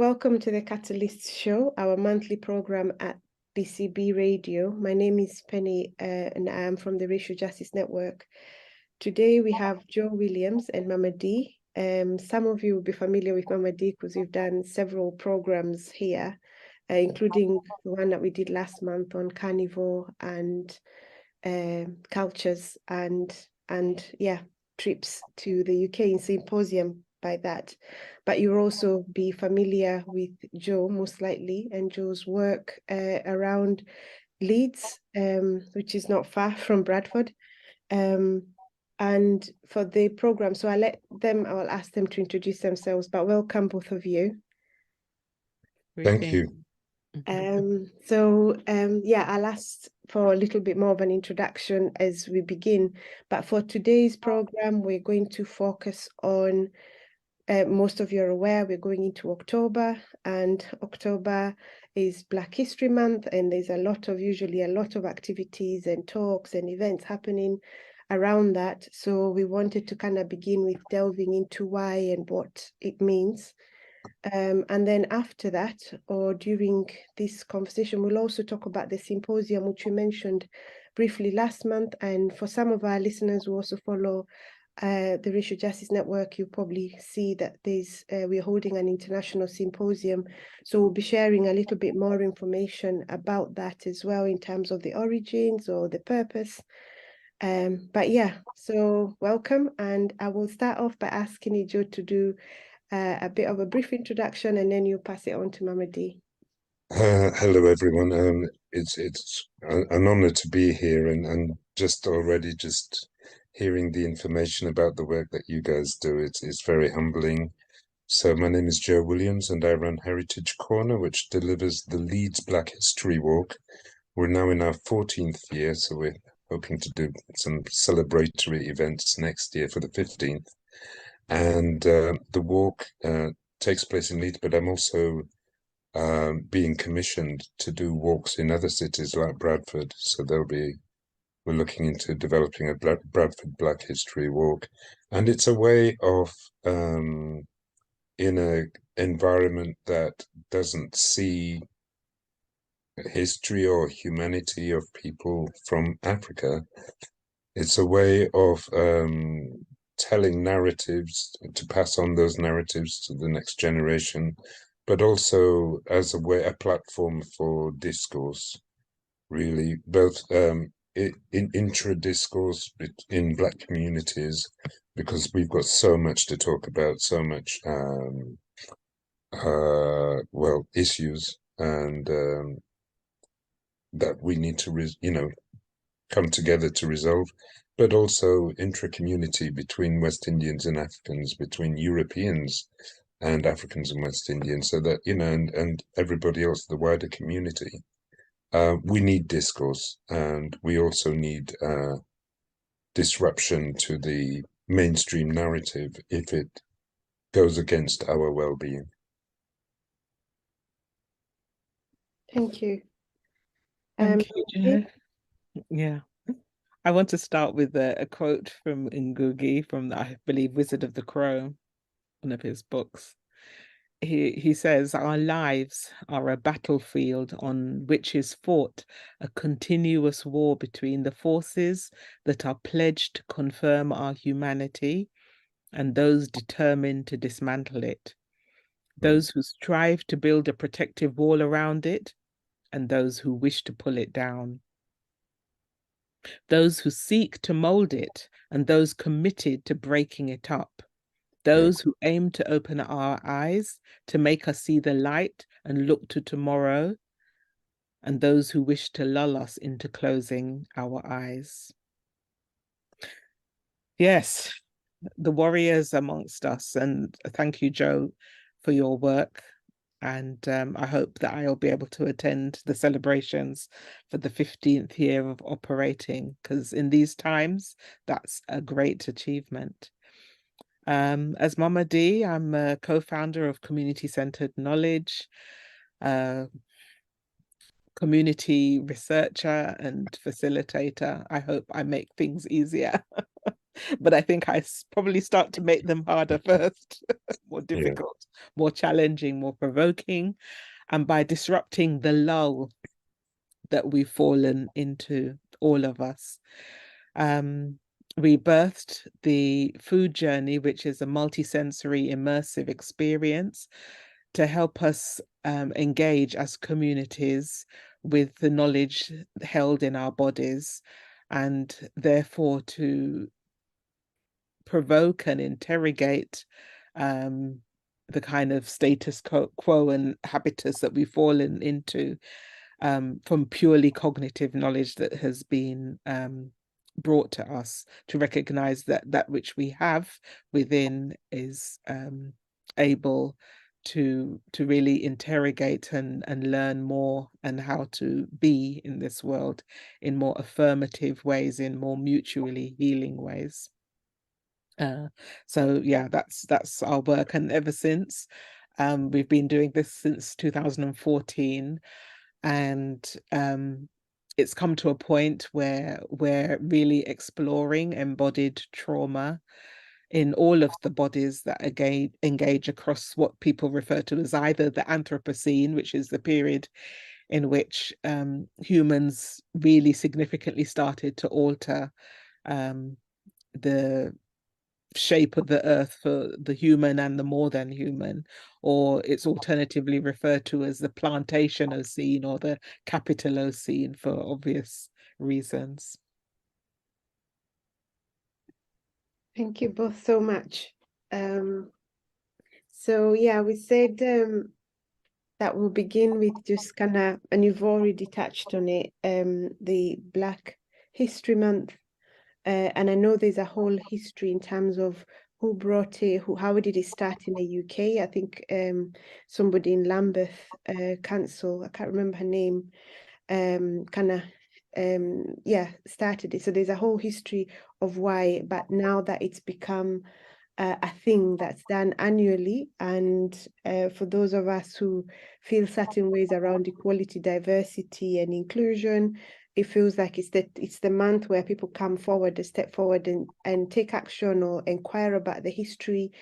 Welcome to the Catalyst Show, our monthly program at BCB Radio. My name is Penny and I am from the Racial Justice Network. Today we have Joe Williams and Mama D. Some of you will be familiar with Mama D because we've done several programs here, including the one that we did last month on carnivore and cultures and trips to the UK in Symposium by that. But you'll also be familiar with Joe, most likely, and Joe's work around Leeds, which is not far from Bradford. And for the program, so I'll ask them to introduce themselves, but welcome both of you. Thank you. I'll ask for a little bit more of an introduction as we begin. But for today's program, we're going to focus on, most of you are aware, we're going into October, and October is Black History Month, and there's usually a lot of activities and talks and events happening around that. So we wanted to kind of begin with delving into why and what it means. And then after that, or during this conversation, we'll also talk about the symposium, which we mentioned briefly last month. And for some of our listeners who also follow the Racial Justice Network, you probably see that we're holding an international symposium. So we'll be sharing a little bit more information about that as well in terms of the origins or the purpose. So welcome. And I will start off by asking Joe to do a bit of a brief introduction, and then you pass it on to Mama D. Hello, everyone. It's an honor to be here, and just hearing the information about the work that you guys do, it's very humbling. So my name is Joe Williams, and I run Heritage Corner, which delivers the Leeds Black History Walk. We're now in our 14th year, so we're hoping to do some celebratory events next year for the 15th. And the walk takes place in Leeds, but I'm also being commissioned to do walks in other cities like Bradford. So we're looking into developing a Bradford Black History Walk. And it's a way of, in an environment that doesn't see history or humanity of people from Africa, it's a way of telling narratives, to pass on those narratives to the next generation, but also as a platform for discourse, really, both in intra-discourse in Black communities, because we've got so much to talk about, so much, issues, and that we need to, come together to resolve, but also intra-community between West Indians and Africans, between Europeans and Africans and West Indians, so that, and everybody else, the wider community. We need discourse, and we also need disruption to the mainstream narrative if it goes against our well-being. Thank you. Thank you, Joe. Yeah. I want to start with a quote from Ngũgĩ from, I believe, Wizard of the Crow, one of his books. He says, "Our lives are a battlefield on which is fought a continuous war between the forces that are pledged to confirm our humanity and those determined to dismantle it, those who strive to build a protective wall around it, and those who wish to pull it down. Those who seek to mold it and those committed to breaking it up. Those who aim to open our eyes, to make us see the light and look to tomorrow, and those who wish to lull us into closing our eyes." Yes, the warriors amongst us, and thank you, Joe, for your work. And I hope that I'll be able to attend the celebrations for the 15th year of operating, because in these times, that's a great achievement. As Mama D, I'm a co-founder of Community-Centered Knowledge, community researcher and facilitator. I hope I make things easier. but I think I probably start to make them harder first, more difficult, more challenging, more provoking. And by disrupting the lull that we've fallen into, all of us, we birthed the food journey, which is a multisensory immersive experience to help us engage as communities with the knowledge held in our bodies, and therefore to provoke and interrogate the kind of status quo and habitus that we've fallen into from purely cognitive knowledge that has been brought to us, to recognize that that which we have within is able to really interrogate and learn more, and how to be in this world in more affirmative ways, in more mutually healing ways. So yeah, that's our work, and ever since we've been doing this since 2014, and it's come to a point where we're really exploring embodied trauma in all of the bodies that engage across what people refer to as either the Anthropocene, which is the period in which humans really significantly started to alter the shape of the earth for the human and the more than human, or it's alternatively referred to as the Plantationocene or the Capitalocene for obvious reasons. Thank you both so much. So yeah, we said that we'll begin with just kind of, and you've already touched on it, the Black History Month. And I know there's a whole history in terms of who brought it, how did it start in the UK? I think somebody in Lambeth Council, I can't remember her name, started it. So there's a whole history of why, but now that it's become a thing that's done annually, and for those of us who feel certain ways around equality, diversity, and inclusion, it feels like it's the month where people come forward, they step forward and take action or inquire about the history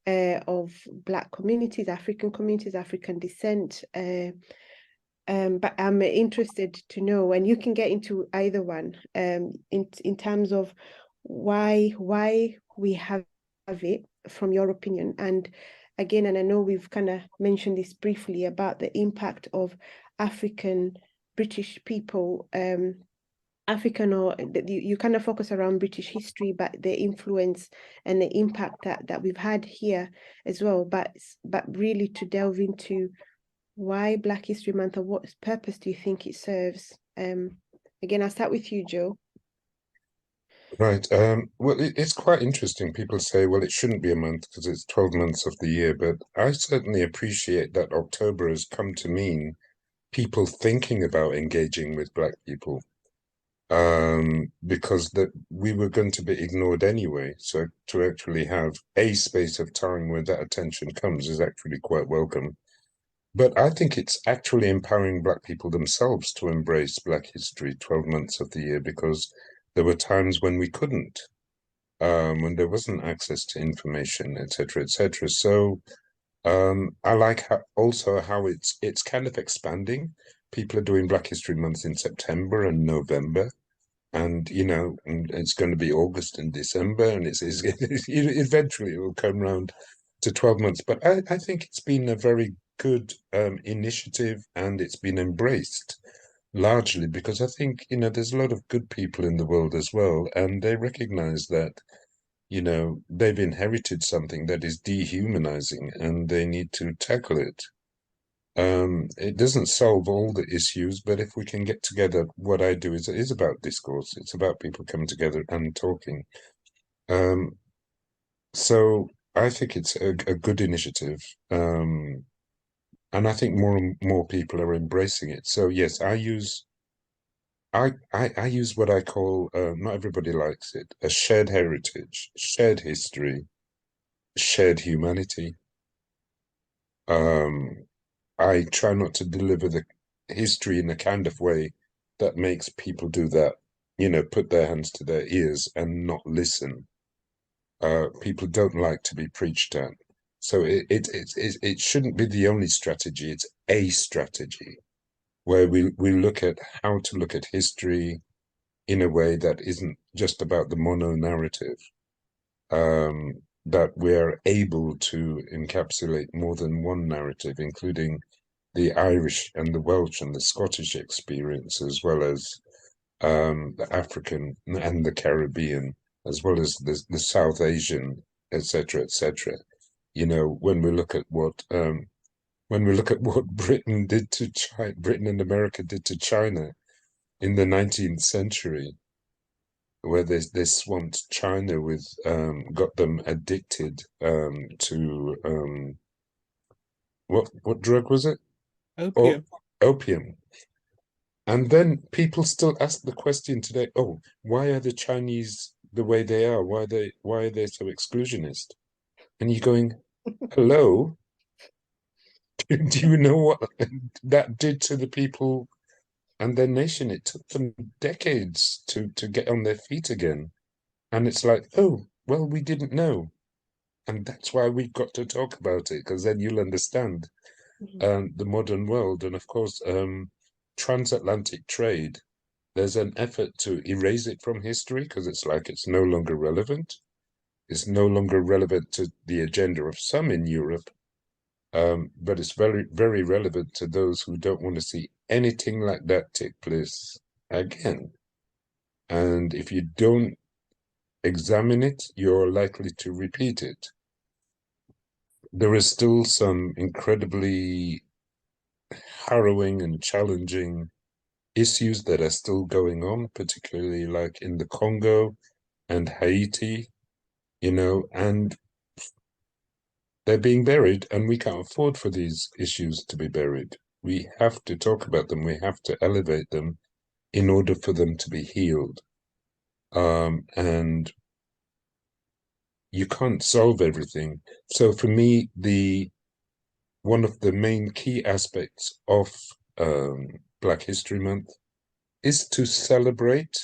of Black communities, African communities, African descent. But I'm interested to know, and you can get into either one, in terms of why we have it, from your opinion. And again, and I know we've kind of mentioned this briefly about the impact of African British people, African, or you kind of focus around British history, but the influence and the impact that we've had here as well. But really to delve into why Black History Month, or what purpose do you think it serves? Again, I'll start with you, Joe. Right. Well, it's quite interesting. People say, well, it shouldn't be a month because it's 12 months of the year. But I certainly appreciate that October has come to mean people thinking about engaging with Black people, because that we were going to be ignored anyway. So to actually have a space of time where that attention comes is actually quite welcome. But I think it's actually empowering Black people themselves to embrace Black history 12 months of the year, because there were times when we couldn't, when there wasn't access to information, etc., etc. So I like also how it's kind of expanding. People are doing Black History Month in September and November, and and it's going to be August and December, and it's eventually it will come around to 12 months. But I think it's been a very good initiative, and it's been embraced largely because I think there's a lot of good people in the world as well, and they recognize that they've inherited something that is dehumanizing, and they need to tackle it. It doesn't solve all the issues, but if we can get together, what I do is about discourse. It's about people coming together and talking. So I think it's a good initiative. And I think more and more people are embracing it. So yes, I use what I call, not everybody likes it, a shared heritage, shared history, shared humanity. I try not to deliver the history in a kind of way that makes people do that, put their hands to their ears and not listen. people don't like to be preached at. So it shouldn't be the only strategy. It's a strategy where we look at how to look at history in a way that isn't just about the mono narrative, that we're able to encapsulate more than one narrative, including the Irish and the Welsh and the Scottish experience, as well as the African and the Caribbean, as well as the South Asian, etc., etc. You know, when we look at what Britain did to China, Britain and America did to China in the 19th century, where they swamped China with, got them addicted to what drug was it? Opium. Opium. And then people still ask the question today, oh, why are the Chinese the way they are? Why are they so exclusionist? And you're going, hello? Do you know what that did to the people and their nation? It took them decades to get on their feet again. And it's like, oh, well, we didn't know. And that's why we've got to talk about it, because then you'll understand the modern world. And of course, transatlantic trade, there's an effort to erase it from history because it's like it's no longer relevant. It's no longer relevant to the agenda of some in Europe, but it's very, very relevant to those who don't want to see anything like that take place again. And if you don't examine it, you're likely to repeat it. There is still some incredibly harrowing and challenging issues that are still going on, particularly like in the Congo and Haiti, you know, and they're being buried, and we can't afford for these issues to be buried. We have to talk about them. We have to elevate them in order for them to be healed. And you can't solve everything. So for me, one of the main key aspects of Black History Month is to celebrate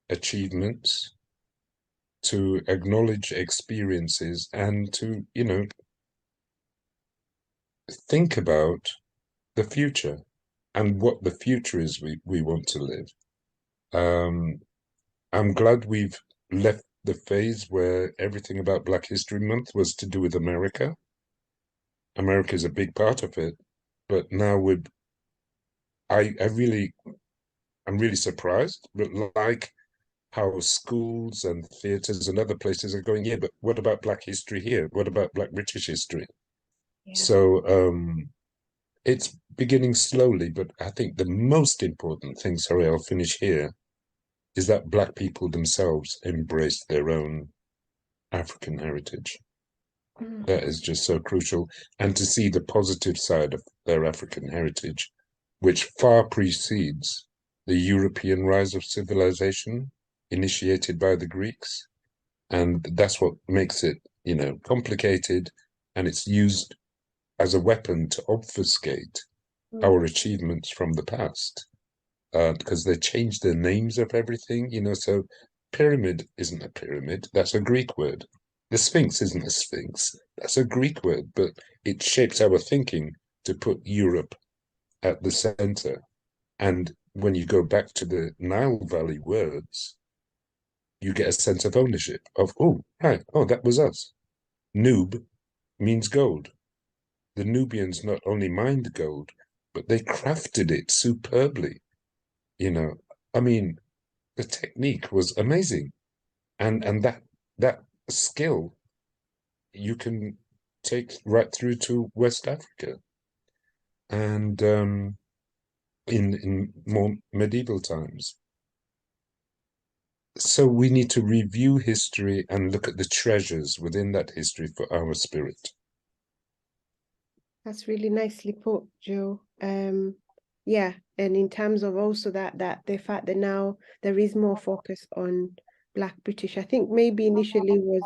achievements, to acknowledge experiences, and to, you know, think about the future and what the future is we want to live. I'm glad we've left the phase where everything about Black History Month was to do with America. America is a big part of it, but now I'm really surprised, but like how schools and theatres and other places are going, yeah, but what about Black history here? What about Black British history? Yeah. So it's beginning slowly, but I think the most important thing, sorry, I'll finish here, is that Black people themselves embrace their own African heritage. That is just so crucial. And to see the positive side of their African heritage, which far precedes the European rise of civilization initiated by the Greeks. And that's what makes it, you know, complicated, and it's used as a weapon to obfuscate our achievements from the past, because they changed the names of everything, you know. So pyramid isn't a pyramid, that's a Greek word. The Sphinx isn't a Sphinx, that's a Greek word, but it shapes our thinking to put Europe at the center. And when you go back to the Nile Valley words, you get a sense of ownership of, oh, right, oh, that was us. Nub means gold. The Nubians not only mined gold, but they crafted it superbly. You know, I mean, the technique was amazing. And that skill you can take right through to West Africa. And in more medieval times. So we need to review history and look at the treasures within that history for our spirit. That's really nicely put, Joe. Yeah, and in terms of also that the fact that now there is more focus on Black British, I think maybe initially was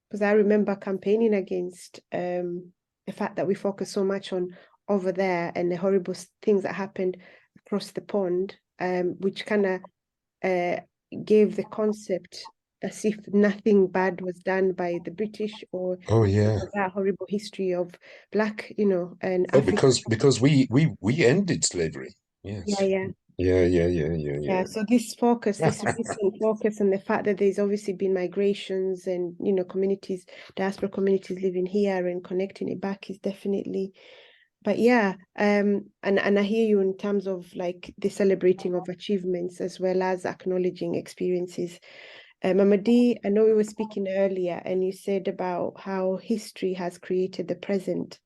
because I remember campaigning against the fact that we focus so much on over there and the horrible things that happened across the pond, which kind of gave the concept as if nothing bad was done by the British or Oh yeah. that horrible history of Black, and Oh, African. because we ended slavery. Yes. Yeah. Yeah. So this recent focus on the fact that there's obviously been migrations and, communities, diaspora communities living here and connecting it back is definitely, but yeah, and I hear you in terms of like the celebrating of achievements as well as acknowledging experiences. Mamadi, I know we were speaking earlier and you said about how history has created the present.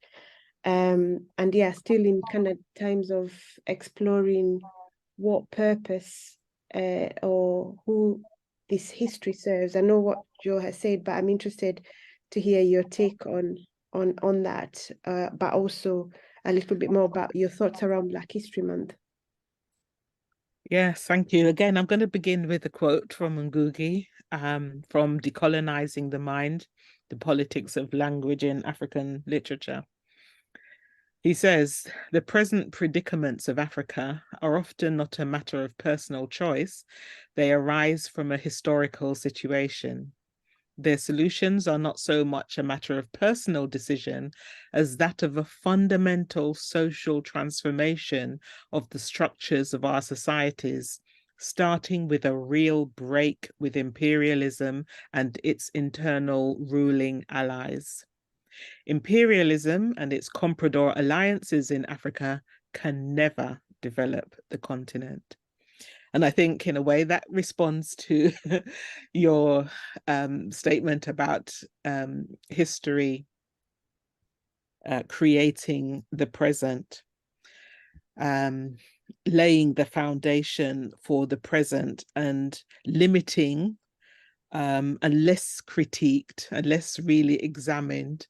And yeah, still in kind of times of exploring what purpose or who this history serves. I know what Joe has said, but I'm interested to hear your take on that, but also a little bit more about your thoughts around Black History Month. Yes, thank you. Again, I'm going to begin with a quote from Ngũgĩ, from Decolonizing the Mind, the Politics of Language in African Literature. He says, the present predicaments of Africa are often not a matter of personal choice. They arise from a historical situation. Their solutions are not so much a matter of personal decision as that of a fundamental social transformation of the structures of our societies, starting with a real break with imperialism and its internal ruling allies. Imperialism and its comprador alliances in Africa can never develop the continent. And I think in a way that responds to your statement about history creating the present, laying the foundation for the present and limiting, unless critiqued, unless really examined,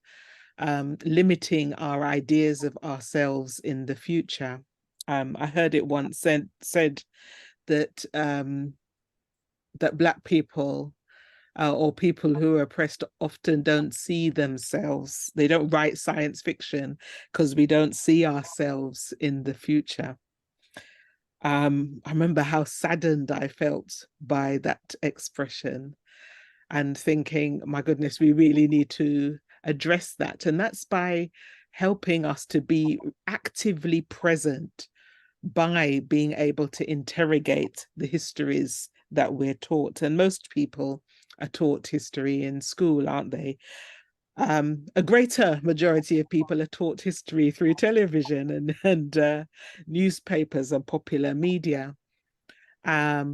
limiting our ideas of ourselves in the future. I heard it once said that that Black people or people who are oppressed often don't see themselves. They don't write science fiction because we don't see ourselves in the future. I remember how saddened I felt by that expression and thinking, my goodness, we really need to address that. And that's by helping us to be actively present by being able to interrogate the histories that we're taught. And most people are taught history in school, aren't they? A greater majority of people are taught history through television and newspapers and popular media. But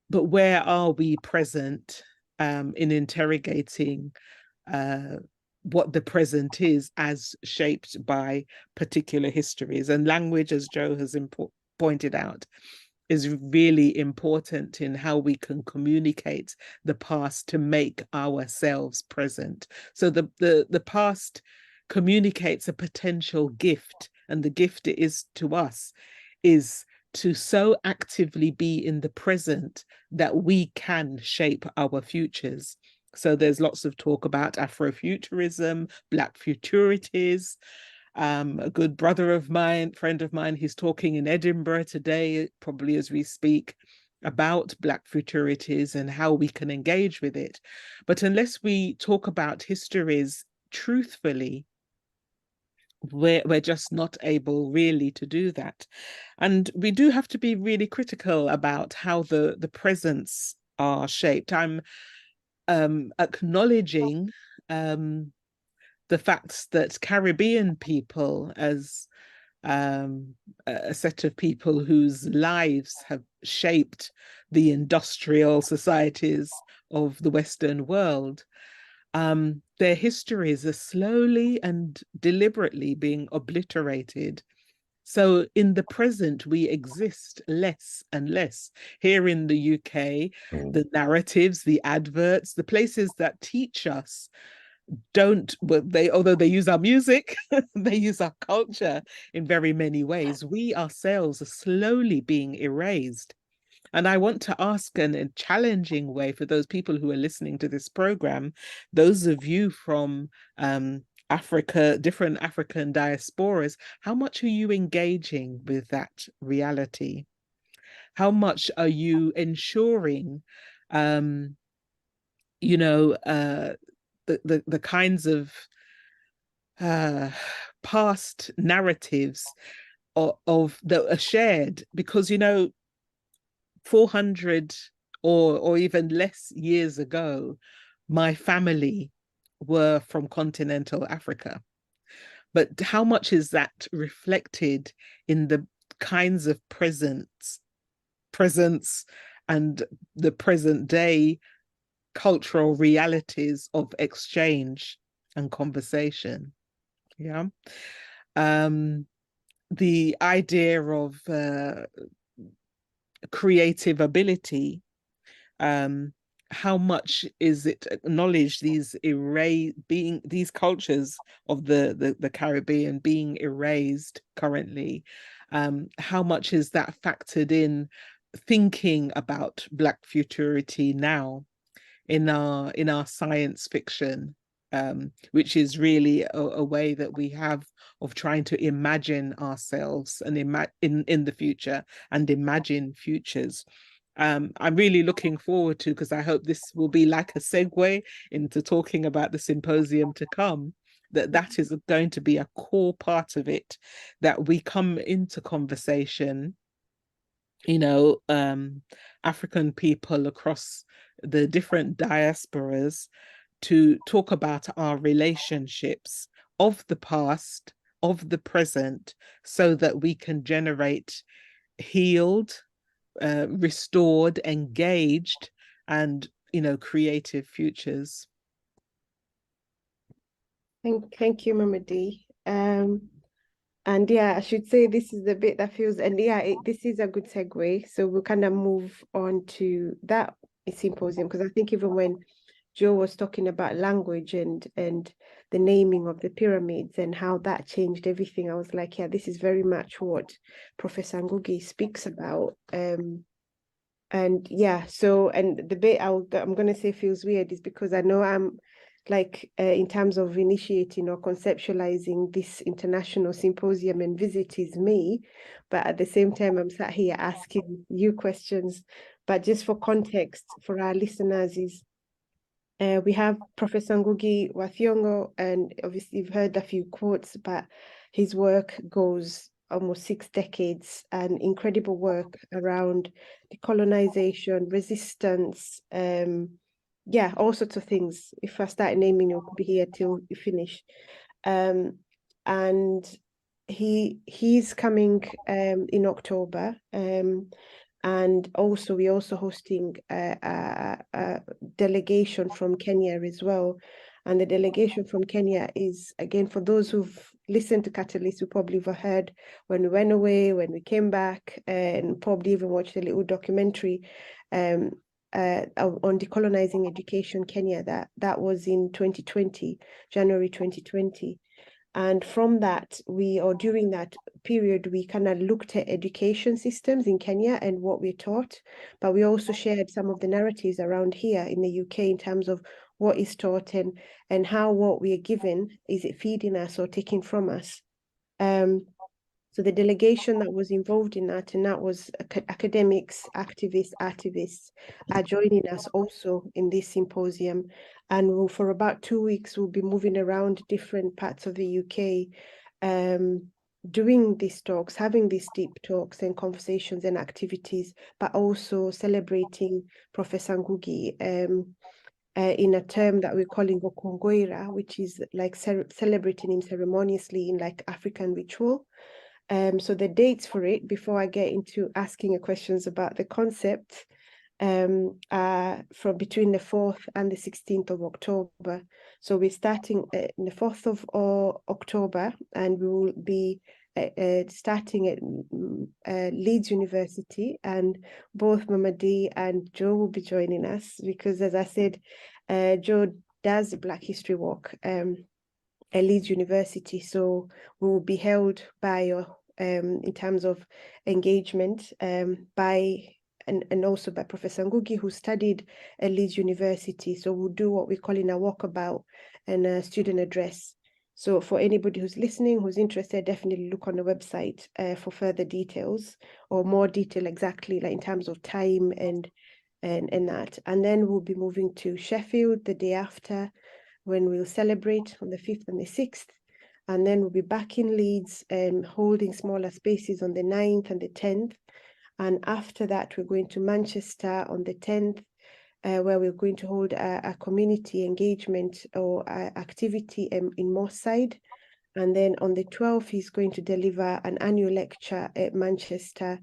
where are we present in interrogating what the present is as shaped by particular histories? And language, as Joe has pointed out, is really important in how we can communicate the past to make ourselves present. So the past communicates a potential gift, and the gift it is to us is to so actively be in the present that we can shape our futures. So there's lots of talk about Afrofuturism, Black futurities. A good brother of mine, friend of mine, he's talking in Edinburgh today, probably as we speak, about Black futurities and how we can engage with it. But unless we talk about histories truthfully, we're just not able really to do that. And we do have to be really critical about how the presents are shaped. I'm acknowledging the fact that Caribbean people, as a set of people whose lives have shaped the industrial societies of the Western world, their histories are slowly and deliberately being obliterated. So in the present, we exist less and less. Here in the UK, the narratives, the adverts, the places that teach us although they use our music, they use our culture in very many ways. We ourselves are slowly being erased. And I want to ask in a challenging way for those people who are listening to this program, those of you from Africa, different African diasporas, how much are you engaging with that reality? How much are you ensuring you know, the kinds of past narratives of that are shared, because, you know, 400 or even less years ago, my family were from continental Africa. But how much is that reflected in the kinds of presence and the present day cultural realities of exchange and conversation? Yeah. The idea of creative ability, how much is it acknowledged, these cultures of the Caribbean being erased currently? How much is that factored in thinking about Black futurity now in our science fiction, which is really a way that we have of trying to imagine ourselves and in the future and imagine futures. I'm really looking forward to, because I hope this will be like a segue into talking about the symposium to come, that is going to be a core part of it, that we come into conversation, you know, African people across the different diasporas, to talk about our relationships of the past, of the present, so that we can generate healed, restored, engaged, and, you know, creative futures. Thank you, Mama D. And yeah, I should say this is the bit that feels, and yeah, this is a good segue. So we'll kind of move on to that symposium, because I think even when Joe was talking about language and the naming of the pyramids and how that changed everything, I was like, yeah, this is very much what Professor Ngũgĩ speaks about. And yeah, so, and the bit I'm going to say feels weird is because I know I'm like, in terms of initiating or conceptualizing this international symposium and visit is me, but at the same time, I'm sat here asking you questions. But just for context for our listeners is, we have Professor Ngũgĩ wa Thiang'o, and obviously you've heard a few quotes, but his work goes almost 6 decades, and incredible work around decolonization, resistance, yeah, all sorts of things. If I start naming, you could be here till you finish. And he's coming in October. And also, we're also hosting a delegation from Kenya as well. And the delegation from Kenya is, again, for those who've listened to Catalyst, we probably have heard when we went away, when we came back, and probably even watched a little documentary on decolonizing education Kenya. That was in 2020, January 2020. And from that, during that period, we kind of looked at education systems in Kenya and what we're taught, but we also shared some of the narratives around here in the UK in terms of what is taught and how what we are given, is it feeding us or taking from us? So the delegation that was involved in that, and that was academics, activists, artists, are joining us also in this symposium. And for about 2 weeks, we'll be moving around different parts of the UK, doing these talks, having these deep talks and conversations and activities, but also celebrating Professor Ngũgĩ in a term that we're calling Okongoira, which is like celebrating him ceremoniously in like African ritual. So the dates for it, before I get into asking you questions about the concept, are from between the 4th and the 16th of October. So we're starting on the 4th of October, and we will be starting at Leeds University, and both Mama D and Joe will be joining us, because as I said, Joe does the Black History Walk at Leeds University. So we will be held by in terms of engagement by and also by Professor Ngũgĩ, who studied at Leeds University. So we'll do what we're calling a walkabout and a student address. So for anybody who's listening, who's interested, definitely look on the website for further details, or more detail exactly, like in terms of time and and that. And then we'll be moving to Sheffield the day after, when we'll celebrate on the 5th and the 6th. And then we'll be back in Leeds and holding smaller spaces on the 9th and the 10th. And after that, we're going to Manchester on the 10th, where we're going to hold a community engagement or activity in Moorside. And then on the 12th, he's going to deliver an annual lecture at Manchester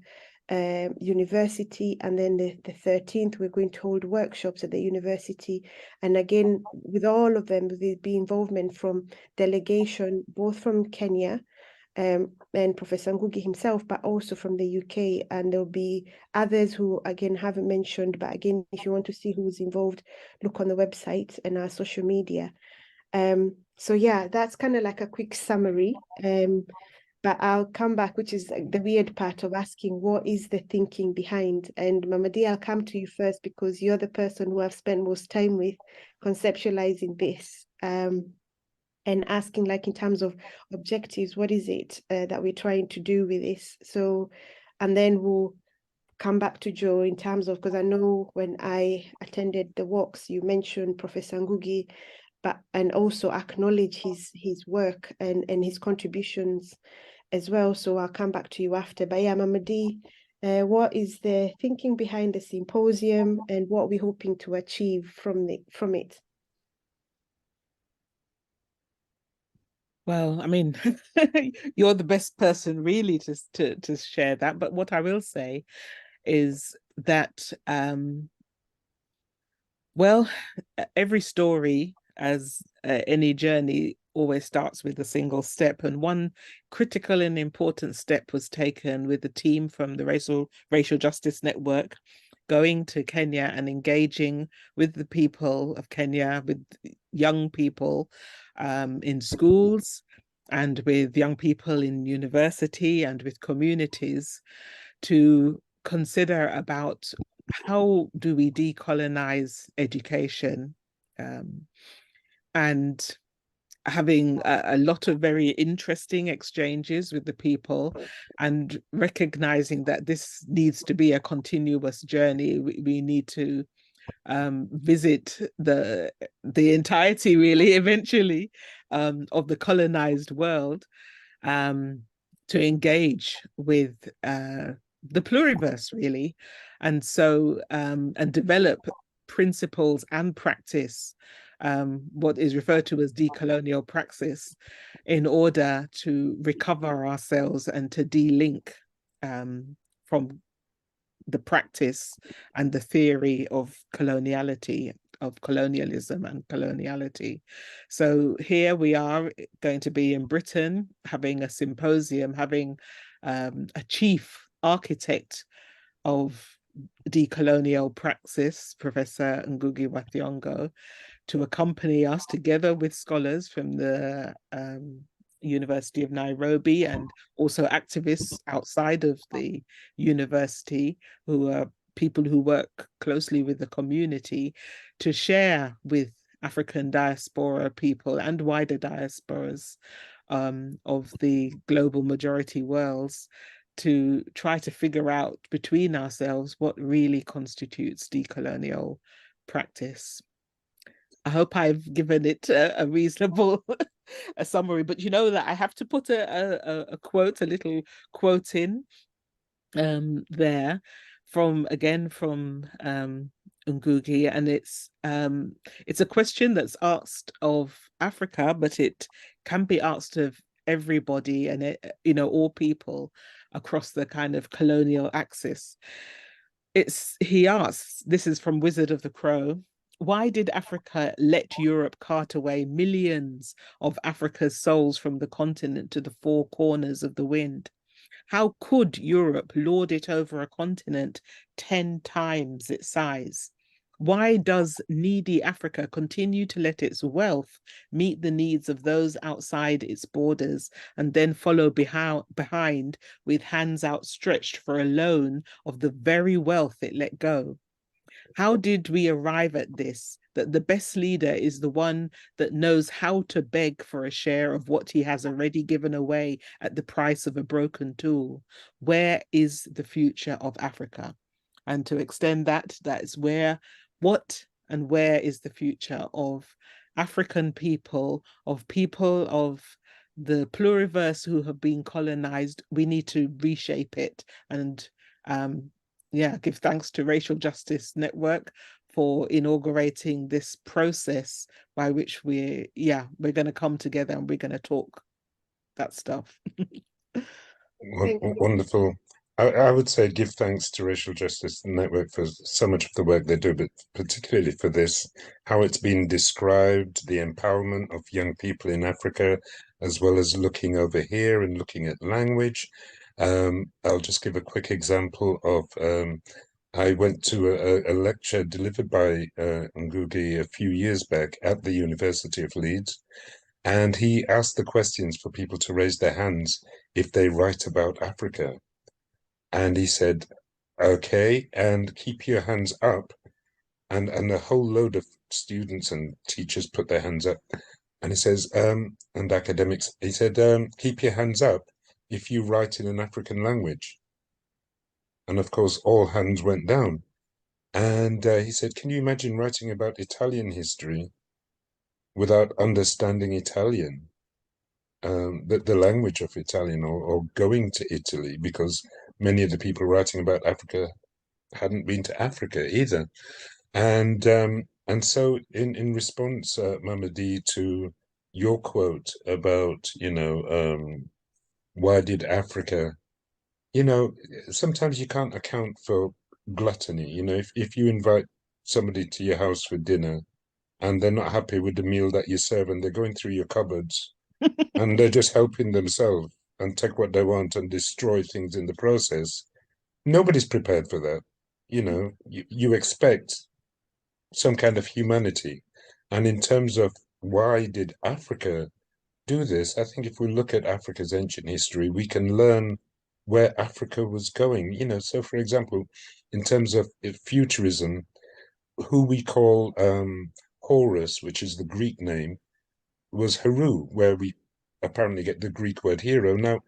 University. And then the 13th, we're going to hold workshops at the university. And again, with all of them, there'll be involvement from delegation, both from Kenya and Professor Ngũgĩ himself, but also from the UK. And there'll be others who, again, haven't mentioned, but again, if you want to see who's involved, look on the website and our social media. So yeah, that's kind of like a quick summary. But I'll come back, which is like the weird part of asking what is the thinking behind. And Mamadi, I'll come to you first because you're the person who I've spent most time with conceptualizing this. And asking, like, in terms of objectives, what is it that we're trying to do with this? So, and then we'll come back to Joe in terms of, because I know when I attended the walks, you mentioned Professor Ngũgĩ, and also acknowledge his work and his contributions as well. So I'll come back to you after. But yeah, Mamadi, what is the thinking behind the symposium and what we're hoping to achieve from it? Well, I mean, you're the best person really to share that. But what I will say is that, well, every story, as any journey, always starts with a single step. And one critical and important step was taken with the team from the Racial Justice Network, going to Kenya and engaging with the people of Kenya, with young people in schools and with young people in university and with communities to consider about how do we decolonize education, and having a lot of very interesting exchanges with the people and recognizing that this needs to be a continuous journey. We need to visit the entirety, really, eventually, of the colonized world, to engage with the pluriverse, really, and so and develop principles and practice, what is referred to as decolonial praxis, in order to recover ourselves and to de-link from the practice and the theory of coloniality, of colonialism and coloniality. So here we are going to be in Britain having a symposium, having a chief architect of decolonial praxis, Professor Ngũgĩ wa Thiang'o, to accompany us together with scholars from the University of Nairobi and also activists outside of the university who are people who work closely with the community, to share with African diaspora people and wider diasporas of the global majority worlds, to try to figure out between ourselves what really constitutes decolonial practice. I hope I've given it a reasonable a summary, but you know that I have to put a quote, a little quote in there from Ngũgĩ, and it's a question that's asked of Africa, but it can be asked of everybody and all people across the kind of colonial axis. He asks, this is from Wizard of the Crow: why did Africa let Europe cart away millions of Africa's souls from the continent to the four corners of the wind? How could Europe lord it over a continent 10 times its size? Why does needy Africa continue to let its wealth meet the needs of those outside its borders and then follow behind with hands outstretched for a loan of the very wealth it let go? How did we arrive at this, that the best leader is the one that knows how to beg for a share of what he has already given away at the price of a broken tool? Where is the future of Africa? and to extend that's what and where is the future of African people of the pluriverse who have been colonized. We need to reshape it and give thanks to Racial Justice Network for inaugurating this process by which we're going to come together and we're going to talk that stuff. Wonderful. I would say give thanks to Racial Justice Network for so much of the work they do, but particularly for this, how it's been described, the empowerment of young people in Africa, as well as looking over here and looking at language. I'll just give a quick example of I went to a lecture delivered by Ngũgĩ a few years back at the University of Leeds, and he asked the questions for people to raise their hands if they write about Africa. And he said, okay, and keep your hands up. And a whole load of students and teachers put their hands up. And he says, and academics, he said, keep your hands up if you write in an African language. And of course, all hands went down. And he said, can you imagine writing about Italian history without understanding Italian, the language of Italian, or going to Italy, because many of the people writing about Africa hadn't been to Africa either. And so in response, Mama D, to your quote about, why did Africa, sometimes you can't account for gluttony. If you invite somebody to your house for dinner and they're not happy with the meal that you serve and they're going through your cupboards and they're just helping themselves and take what they want and destroy things in the process, nobody's prepared for that. You expect some kind of humanity. And in terms of why did Africa do this, I think if we look at Africa's ancient history, we can learn where Africa was going. So for example, in terms of futurism, who we call Horus, which is the Greek name, was Heru, where we apparently get the Greek word hero. Now,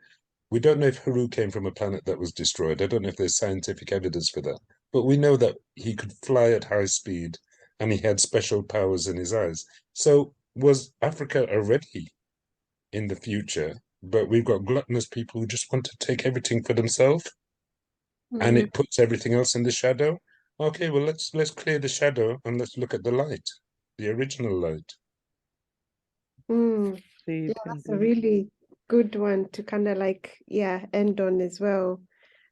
we don't know if Heru came from a planet that was destroyed. I don't know if there's scientific evidence for that, but we know that he could fly at high speed and he had special powers in his eyes. So was Africa already in the future? But we've got gluttonous people who just want to take everything for themselves, and it puts everything else in the shadow. Okay, well, let's clear the shadow and let's look at the light, the original light. Yeah, that's a really good one to kind of end on as well.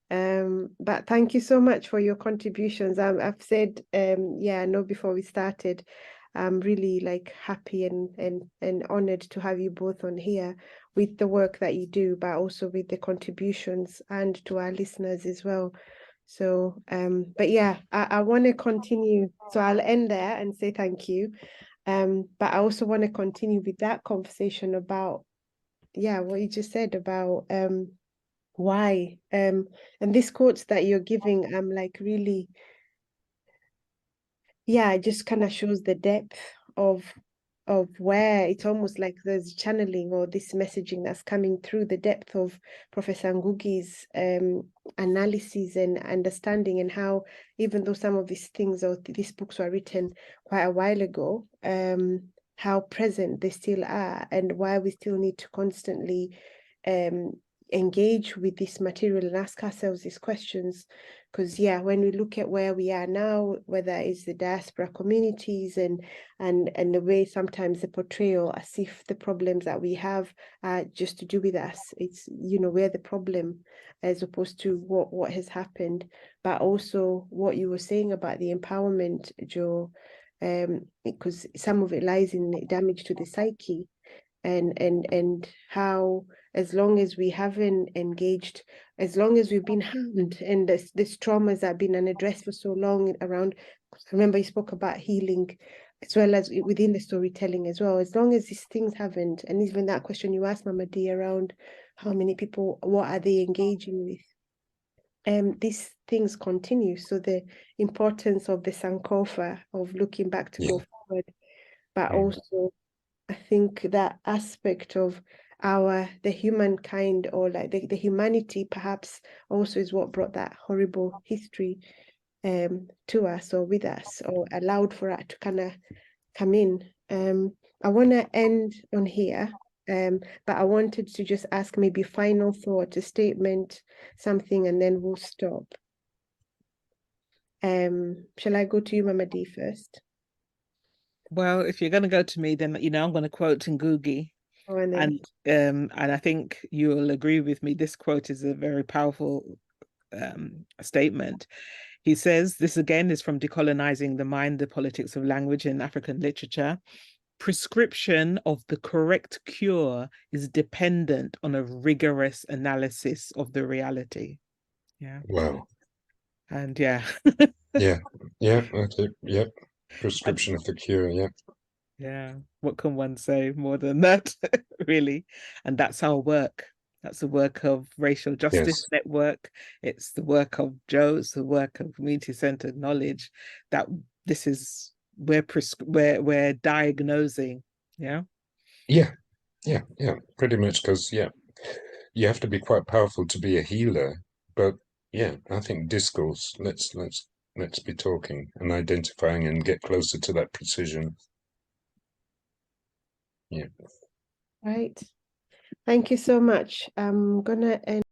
But thank you so much for your contributions. I've said, I know before we started, I'm really happy and honored to have you both on here with the work that you do, but also with the contributions and to our listeners as well. So, but I want to continue. So I'll end there and say thank you. But I also want to continue with that conversation about, what you just said about why. And these quotes that you're giving, I'm really, it just kind of shows the depth of where it's almost like there's channeling or this messaging that's coming through, the depth of Professor Ngũgĩ's analysis and understanding, and how even though some of these things or these books were written quite a while ago, how present they still are, and why we still need to constantly engage with this material and ask ourselves these questions. Because when we look at where we are now, whether it's the diaspora communities and the way sometimes the portrayal as if the problems that we have are just to do with us, it's we're the problem as opposed to what has happened. But also what you were saying about the empowerment, Joe, because some of it lies in the damage to the psyche, and how, as long as we haven't engaged, as long as we've been harmed and this traumas that have been unaddressed for so long around, remember you spoke about healing as well as within the storytelling as well, as long as these things haven't, and even that question you asked Mama D around how many people, what are they engaging with, these things continue. So the importance of the Sankofa, of looking back to go forward, but also I think that aspect of the humankind, or the humanity perhaps also is what brought that horrible history to us or with us, or allowed for us to kind of come in. I want to end on here, but I wanted to just ask maybe final thought, a statement, something, and then we'll stop. Shall I go to you, Mama D, first? Well, if you're going to go to me, then I'm going to quote Ngũgĩ. Oh, and I think you will agree with me. This quote is a very powerful statement. He says, this again is from Decolonizing the Mind, the Politics of Language in African Literature. Prescription of the correct cure is dependent on a rigorous analysis of the reality. Yeah. Wow. And yeah. Yeah. Okay. Yep. Prescription of the cure. Yeah. Yeah. What can one say more than that, really? And that's our work. That's the work of Racial Justice Network. It's the work of Joe. It's the work of community-centered knowledge. That this is we're diagnosing. Yeah. Pretty much, because you have to be quite powerful to be a healer. But yeah, I think discourse. Let's be talking and identifying and get closer to that precision. Yeah. Right. Thank you so much. I'm gonna end.